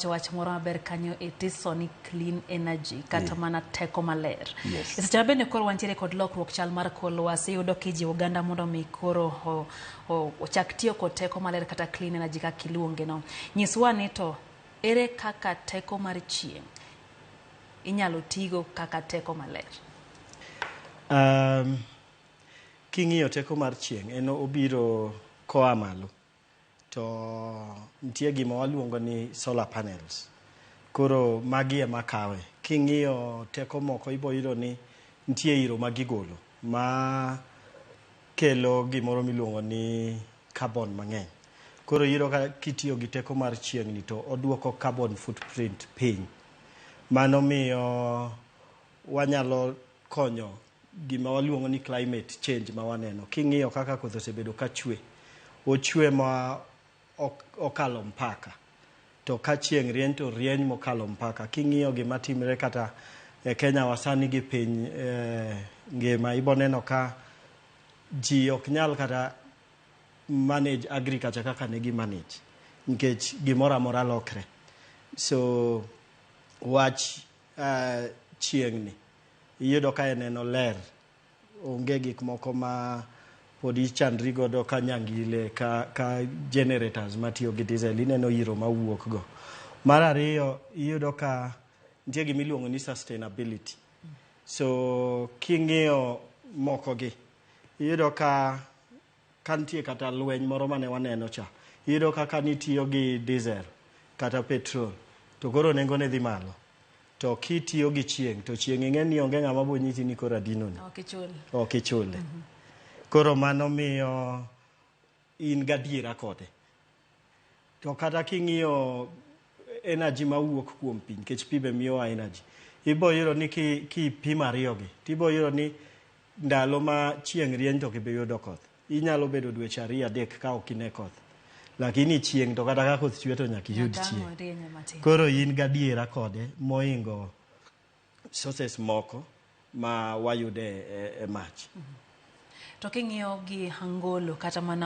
wach moro maber kanyo itiso ni clean energy kata mana teko maler. Yes. Seche bende koro wantiere kod lokruok chal mar kor lwasi, iyudo kijiwo oganda mondo mi koro ochak tiyo kod teko maler kata clean energy kaka iluonge no. Nyiswa ni to ere kaka teko mar chieng' inyalo tigo kaka teko maler? King'iyo teko mar chieng' en obiro koa malo. To nitie gima waluongo ni solar panels. Koro magi ema kawe. King'iyo teko moko ibo yudo ni nitie iro magigolo ma kelo gimoro miluongo ni carbon mang'eny. Koro iro ka kitiyo gi teko mar chieng' ni to oduoko carbon footprint piny. Mano miyo wanyalo konyo gima waluongo ni climate change ma waneno. King'iyo kaka koth osebedo ka chwe, ochwe ma okalo mpaka. To ka chieng' rieny to rieny mokalo mpaka. King'iyo gima timre kata e Kenya wasani gi piny ngima, ibo neno ka ji ok nyal kata manage agriculture kaka ne gi manage. Nikech gimoro amora lokre. So wach chieng' ni iyudo ka eneno ler. Onge gik moko ma podi chandri godo ka nyangile ka generators matiyo gi diesel, ineno iro mawuok go. Mar ariyo iyudo ka nitie gima iluongo ni sustainability. So king'iyo moko gi iyudo ka nitie kata lweny moro mane waneno cha. Iyudo ka nitiyo gi diesel kata petrol to koro nengo ne dhi malo. To kitiyo gi chieng' to chieng' ing'e ni onge ng'ama bo nyisi ni koro adino ni. Ok ichule. Koro mano miyo in gadiera kode. To kata king'iyo energy mawuok kuom pi, nikech pi be miyowa energy. Ibo yudo ni kipimo ariyogi, tibo yudo ni ndalo ma chieng' rieny to kibe yudo koth. Inyalo bedo dweche 2-3 ka ok ine koth. Lakini chieng' to kata ka koth chwe to nyaka iyud chieng'. Koro in gadiera kode moingo sources moko ma wayude e mach. To king'iyo gi angolo kata mana